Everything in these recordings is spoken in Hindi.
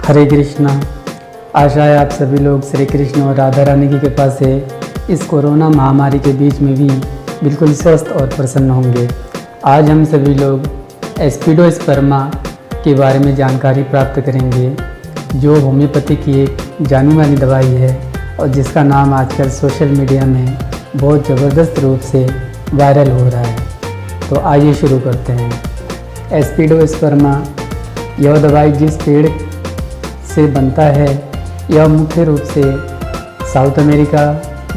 हरे कृष्णा। आशा है आप सभी लोग श्री कृष्ण और राधा रानी की कृपा से इस कोरोना महामारी के बीच में भी बिल्कुल स्वस्थ और प्रसन्न होंगे। आज हम सभी लोग एस्पिडोस्पर्मा के बारे में जानकारी प्राप्त करेंगे, जो होम्योपैथी की एक जानी मानी दवाई है और जिसका नाम आजकल सोशल मीडिया में बहुत ज़बरदस्त रूप से वायरल हो रहा है। तो आइए शुरू करते हैं। एस्पिडोस्पर्मा यह दवाई जिस पेड़ से बनता है, यह मुख्य रूप से साउथ अमेरिका,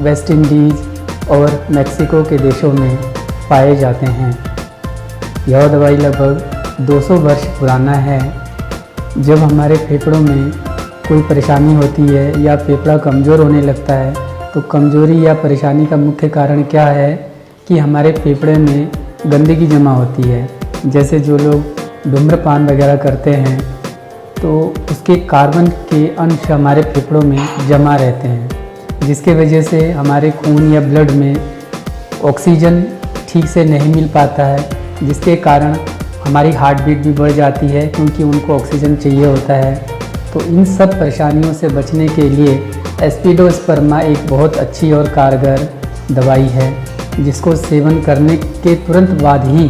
वेस्ट इंडीज़ और मैक्सिको के देशों में पाए जाते हैं। यह दवाई लगभग 200 वर्ष पुराना है। जब हमारे फेफड़ों में कोई परेशानी होती है या फेफड़ा कमज़ोर होने लगता है, तो कमज़ोरी या परेशानी का मुख्य कारण क्या है कि हमारे फेफड़े में गंदगी जमा होती है। जैसे जो लोग धूम्रपान वगैरह करते हैं, तो उसके कार्बन के अंश हमारे फेफड़ों में जमा रहते हैं, जिसके वजह से हमारे खून या ब्लड में ऑक्सीजन ठीक से नहीं मिल पाता है, जिसके कारण हमारी हार्ट बीट भी बढ़ जाती है, क्योंकि उनको ऑक्सीजन चाहिए होता है। तो इन सब परेशानियों से बचने के लिए एस्पिडोस्पर्मा एक बहुत अच्छी और कारगर दवाई है, जिसको सेवन करने के तुरंत बाद ही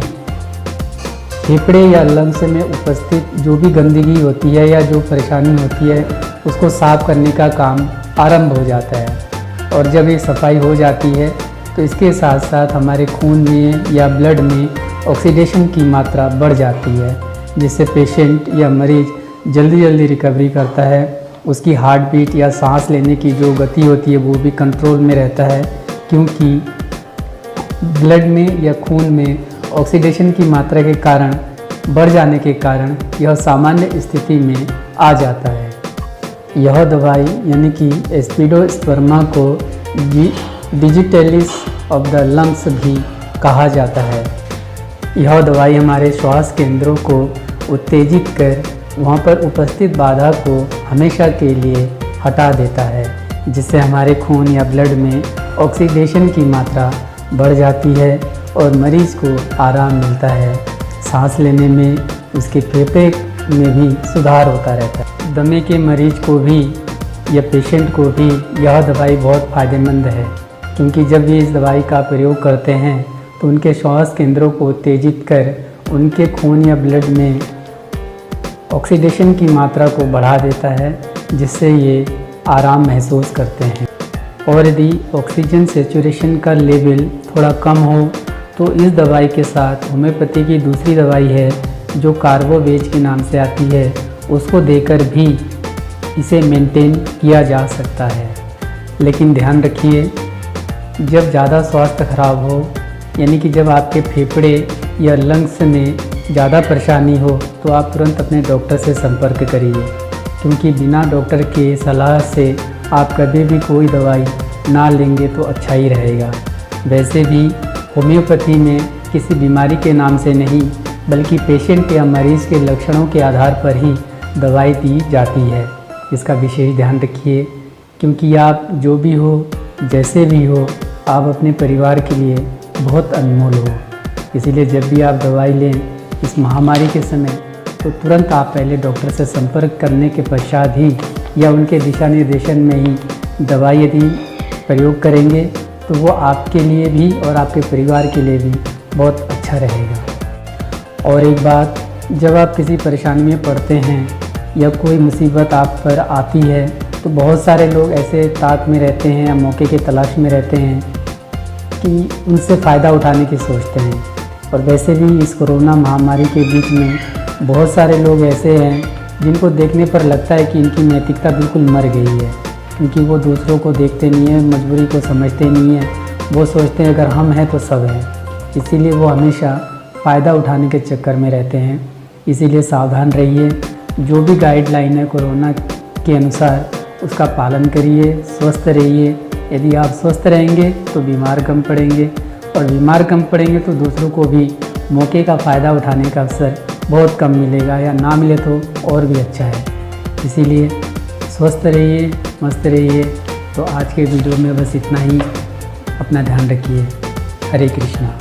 फेफड़े या लंग्स में उपस्थित जो भी गंदगी होती है या जो परेशानी होती है, उसको साफ़ करने का काम आरंभ हो जाता है। और जब ये सफाई हो जाती है, तो इसके साथ साथ हमारे खून में या ब्लड में ऑक्सीडेशन की मात्रा बढ़ जाती है, जिससे पेशेंट या मरीज़ जल्दी जल्दी रिकवरी करता है। उसकी हार्ट बीट या सांस लेने की जो गति होती है, वो भी कंट्रोल में रहता है, क्योंकि ब्लड में या खून में ऑक्सीडेशन की मात्रा के कारण बढ़ जाने के कारण यह सामान्य स्थिति में आ जाता है। यह दवाई यानी कि एस्पिडोस्पर्मा को डिजिटलिस ऑफ द लंग्स भी कहा जाता है। यह दवाई हमारे श्वास केंद्रों को उत्तेजित कर वहाँ पर उपस्थित बाधा को हमेशा के लिए हटा देता है, जिससे हमारे खून या ब्लड में ऑक्सीडेशन की मात्रा बढ़ जाती है और मरीज़ को आराम मिलता है। सांस लेने में, उसके फेफड़े में भी सुधार होता रहता है। दमे के मरीज़ को भी या पेशेंट को भी यह दवाई बहुत फ़ायदेमंद है, क्योंकि जब ये इस दवाई का प्रयोग करते हैं तो उनके श्वास केंद्रों को उत्तेजित कर उनके खून या ब्लड में ऑक्सीडेशन की मात्रा को बढ़ा देता है, जिससे ये आराम महसूस करते हैं। और यदि ऑक्सीजन सेचुरेशन का लेवल थोड़ा कम हो, तो इस दवाई के साथ होम्योपैथी की दूसरी दवाई है जो कार्बोवेज के नाम से आती है, उसको देकर भी इसे मेंटेन किया जा सकता है। लेकिन ध्यान रखिए, जब ज़्यादा स्वास्थ्य खराब हो, यानी कि जब आपके फेफड़े या लंग्स में ज़्यादा परेशानी हो, तो आप तुरंत अपने डॉक्टर से संपर्क करिए, क्योंकि बिना डॉक्टर के सलाह से आप कभी भी कोई दवाई ना लेंगे तो अच्छा ही रहेगा। वैसे भी होम्योपैथी में किसी बीमारी के नाम से नहीं, बल्कि पेशेंट या मरीज़ के लक्षणों के आधार पर ही दवाई दी जाती है। इसका विशेष ध्यान रखिए, क्योंकि आप जो भी हो, जैसे भी हो, आप अपने परिवार के लिए बहुत अनमोल हो। इसीलिए जब भी आप दवाई लें इस महामारी के समय, तो तुरंत आप पहले डॉक्टर से संपर्क करने के पश्चात ही या उनके दिशा निर्देशन में ही दवाई यदि प्रयोग करेंगे, तो वो आपके लिए भी और आपके परिवार के लिए भी बहुत अच्छा रहेगा। और एक बात, जब आप किसी परेशानी में पड़ते हैं या कोई मुसीबत आप पर आती है, तो बहुत सारे लोग ऐसे ताक में रहते हैं या मौके की तलाश में रहते हैं कि उनसे फ़ायदा उठाने की सोचते हैं। और वैसे भी इस कोरोना महामारी के बीच में बहुत सारे लोग ऐसे हैं जिनको देखने पर लगता है कि इनकी नैतिकता बिल्कुल मर गई है, क्योंकि वो दूसरों को देखते नहीं हैं, मजबूरी को समझते नहीं हैं। वो सोचते हैं अगर हम हैं तो सब हैं। इसीलिए वो हमेशा फ़ायदा उठाने के चक्कर में रहते हैं। इसीलिए सावधान रहिए, जो भी गाइडलाइन है कोरोना के अनुसार उसका पालन करिए, स्वस्थ रहिए। यदि आप स्वस्थ रहेंगे तो बीमार कम पड़ेंगे, और बीमार कम पड़ेंगे तो दूसरों को भी मौके का फ़ायदा उठाने का अवसर बहुत कम मिलेगा, या ना मिले तो और भी अच्छा है। इसीलिए स्वस्थ रहिए, मस्त रहिए। तो आज के वीडियो में बस इतना ही। अपना ध्यान रखिए। हरे कृष्णा।